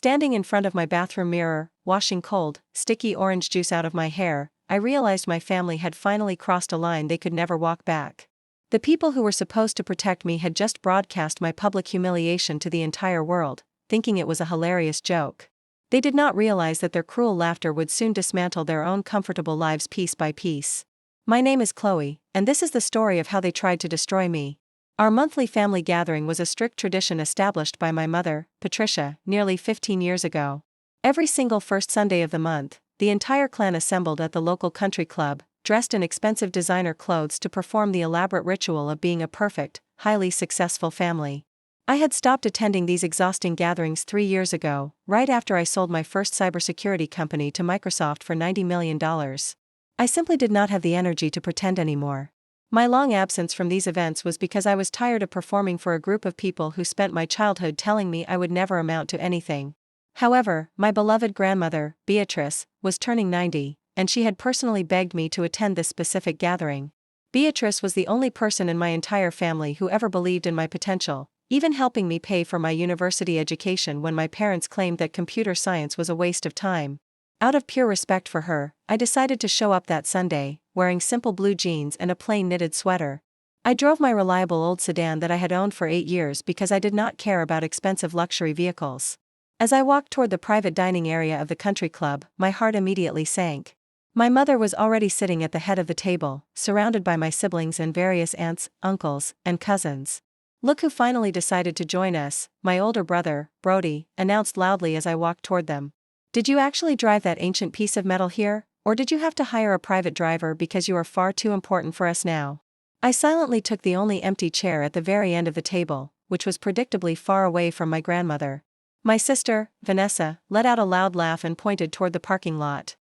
Standing in front of my bathroom mirror, washing cold, sticky orange juice out of my hair, I realized my family had finally crossed a line they could never walk back. The people who were supposed to protect me had just broadcast my public humiliation to the entire world, thinking it was a hilarious joke. They did not realize that their cruel laughter would soon dismantle their own comfortable lives piece by piece. My name is Chloe, and this is the story of how they tried to destroy me. Our monthly family gathering was a strict tradition established by my mother, Patricia, nearly 15 years ago. Every single first Sunday of the month, the entire clan assembled at the local country club, dressed in expensive designer clothes to perform the elaborate ritual of being a perfect, highly successful family. I had stopped attending these exhausting gatherings 3 years ago, right after I sold my first cybersecurity company to Microsoft for $90 million. I simply did not have the energy to pretend anymore. My long absence from these events was because I was tired of performing for a group of people who spent my childhood telling me I would never amount to anything. However, my beloved grandmother, Beatrice, was turning 90, and she had personally begged me to attend this specific gathering. Beatrice was the only person in my entire family who ever believed in my potential, even helping me pay for my university education when my parents claimed that computer science was a waste of time. Out of pure respect for her, I decided to show up that Sunday, wearing simple blue jeans and a plain knitted sweater. I drove my reliable old sedan that I had owned for 8 years because I did not care about expensive luxury vehicles. As I walked toward the private dining area of the country club, my heart immediately sank. My mother was already sitting at the head of the table, surrounded by my siblings and various aunts, uncles, and cousins. "Look who finally decided to join us," my older brother, Brody, announced loudly as I walked toward them. "Did you actually drive that ancient piece of metal here, or did you have to hire a private driver because you are far too important for us now?" I silently took the only empty chair at the very end of the table, which was predictably far away from my grandmother. My sister, Vanessa, let out a loud laugh and pointed toward the parking lot.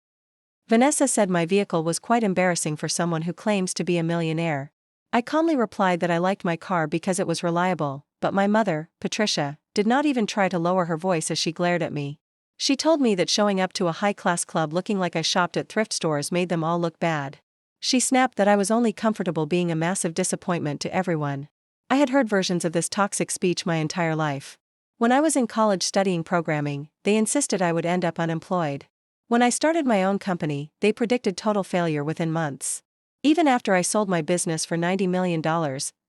Vanessa said my vehicle was quite embarrassing for someone who claims to be a millionaire. I calmly replied that I liked my car because it was reliable, but my mother, Patricia, did not even try to lower her voice as she glared at me. She told me that showing up to a high-class club looking like I shopped at thrift stores made them all look bad. She snapped that I was only comfortable being a massive disappointment to everyone. I had heard versions of this toxic speech my entire life. When I was in college studying programming, they insisted I would end up unemployed. When I started my own company, they predicted total failure within months. Even after I sold my business for $90 million,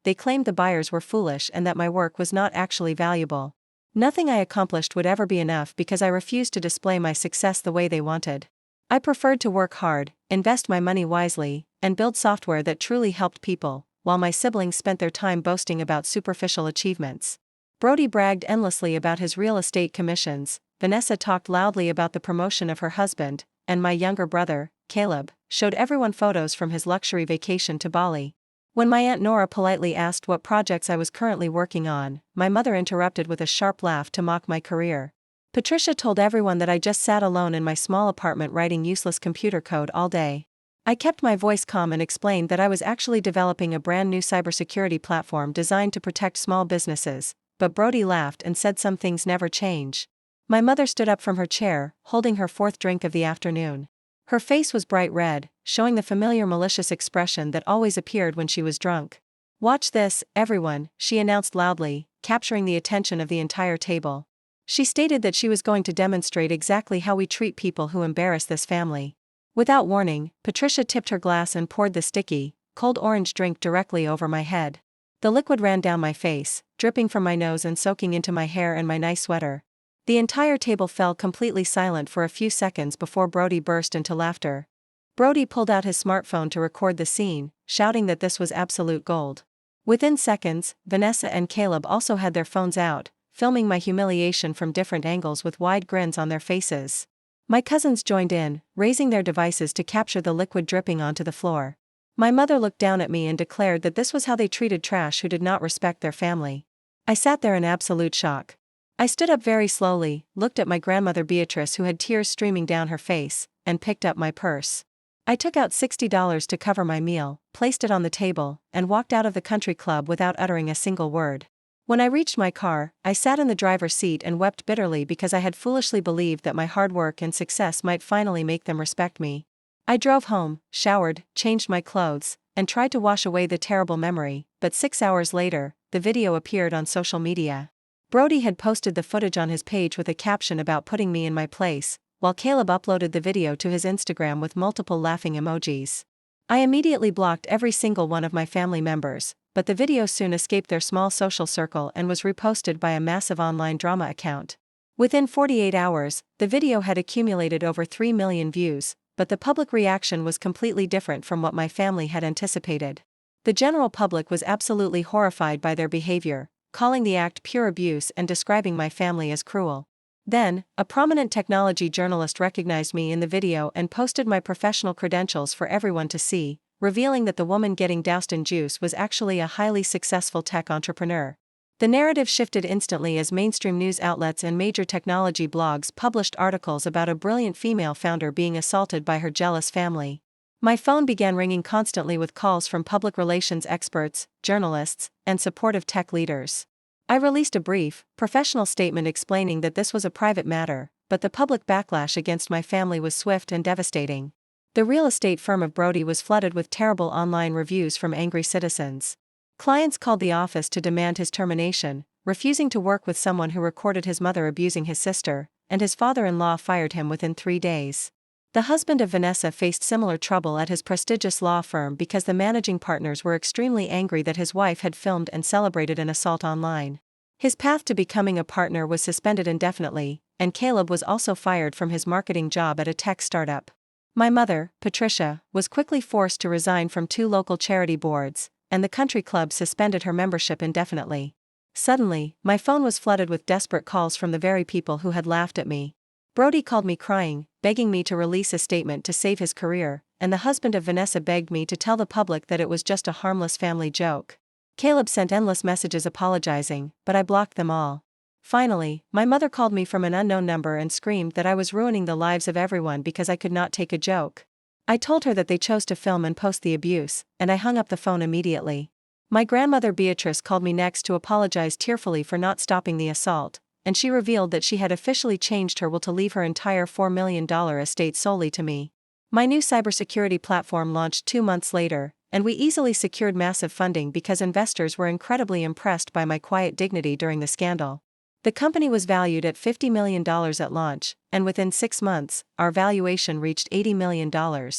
they claimed the buyers were foolish and that my work was not actually valuable. Nothing I accomplished would ever be enough because I refused to display my success the way they wanted. I preferred to work hard, invest my money wisely, and build software that truly helped people, while my siblings spent their time boasting about superficial achievements. Brody bragged endlessly about his real estate commissions, Vanessa talked loudly about the promotion of her husband, and my younger brother, Caleb, showed everyone photos from his luxury vacation to Bali. When my Aunt Nora politely asked what projects I was currently working on, my mother interrupted with a sharp laugh to mock my career. Patricia told everyone that I just sat alone in my small apartment writing useless computer code all day. I kept my voice calm and explained that I was actually developing a brand new cybersecurity platform designed to protect small businesses, but Brody laughed and said some things never change. My mother stood up from her chair, holding her 4th drink of the afternoon. Her face was bright red, showing the familiar malicious expression that always appeared when she was drunk. "Watch this, everyone," she announced loudly, capturing the attention of the entire table. She stated that she was going to demonstrate exactly how we treat people who embarrass this family. Without warning, Patricia tipped her glass and poured the sticky, cold orange drink directly over my head. The liquid ran down my face, dripping from my nose and soaking into my hair and my nice sweater. The entire table fell completely silent for a few seconds before Brody burst into laughter. Brody pulled out his smartphone to record the scene, shouting that this was absolute gold. Within seconds, Vanessa and Caleb also had their phones out, filming my humiliation from different angles with wide grins on their faces. My cousins joined in, raising their devices to capture the liquid dripping onto the floor. My mother looked down at me and declared that this was how they treated trash who did not respect their family. I sat there in absolute shock. I stood up very slowly, looked at my grandmother Beatrice who had tears streaming down her face, and picked up my purse. I took out $60 to cover my meal, placed it on the table, and walked out of the country club without uttering a single word. When I reached my car, I sat in the driver's seat and wept bitterly because I had foolishly believed that my hard work and success might finally make them respect me. I drove home, showered, changed my clothes, and tried to wash away the terrible memory, but 6 hours later, the video appeared on social media. Brody had posted the footage on his page with a caption about putting me in my place, while Caleb uploaded the video to his Instagram with multiple laughing emojis. I immediately blocked every single one of my family members, but the video soon escaped their small social circle and was reposted by a massive online drama account. Within 48 hours, the video had accumulated over 3 million views, but the public reaction was completely different from what my family had anticipated. The general public was absolutely horrified by their behavior, calling the act pure abuse and describing my family as cruel. Then, a prominent technology journalist recognized me in the video and posted my professional credentials for everyone to see, revealing that the woman getting doused in juice was actually a highly successful tech entrepreneur. The narrative shifted instantly as mainstream news outlets and major technology blogs published articles about a brilliant female founder being assaulted by her jealous family. My phone began ringing constantly with calls from public relations experts, journalists, and supportive tech leaders. I released a brief, professional statement explaining that this was a private matter, but the public backlash against my family was swift and devastating. The real estate firm of Brody was flooded with terrible online reviews from angry citizens. Clients called the office to demand his termination, refusing to work with someone who recorded his mother abusing his sister, and his father-in-law fired him within 3 days. The husband of Vanessa faced similar trouble at his prestigious law firm because the managing partners were extremely angry that his wife had filmed and celebrated an assault online. His path to becoming a partner was suspended indefinitely, and Caleb was also fired from his marketing job at a tech startup. My mother, Patricia, was quickly forced to resign from 2 local charity boards, and the country club suspended her membership indefinitely. Suddenly, my phone was flooded with desperate calls from the very people who had laughed at me. Brody called me crying, begging me to release a statement to save his career, and the husband of Vanessa begged me to tell the public that it was just a harmless family joke. Caleb sent endless messages apologizing, but I blocked them all. Finally, my mother called me from an unknown number and screamed that I was ruining the lives of everyone because I could not take a joke. I told her that they chose to film and post the abuse, and I hung up the phone immediately. My grandmother Beatrice called me next to apologize tearfully for not stopping the assault, and she revealed that she had officially changed her will to leave her entire $4 million estate solely to me. My new cybersecurity platform launched 2 months later, and we easily secured massive funding because investors were incredibly impressed by my quiet dignity during the scandal. The company was valued at $50 million at launch, and within 6 months, our valuation reached $80 million.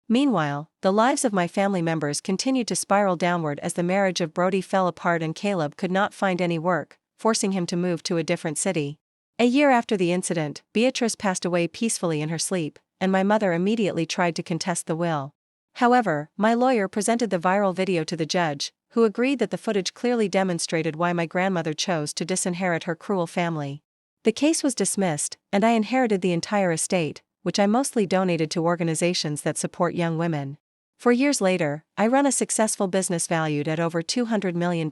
Meanwhile, the lives of my family members continued to spiral downward as the marriage of Brody fell apart and Caleb could not find any work, forcing him to move to a different city. A year after the incident, Beatrice passed away peacefully in her sleep, and my mother immediately tried to contest the will. However, my lawyer presented the viral video to the judge, who agreed that the footage clearly demonstrated why my grandmother chose to disinherit her cruel family. The case was dismissed, and I inherited the entire estate, which I mostly donated to organizations that support young women. 4 years later, I run a successful business valued at over $200 million.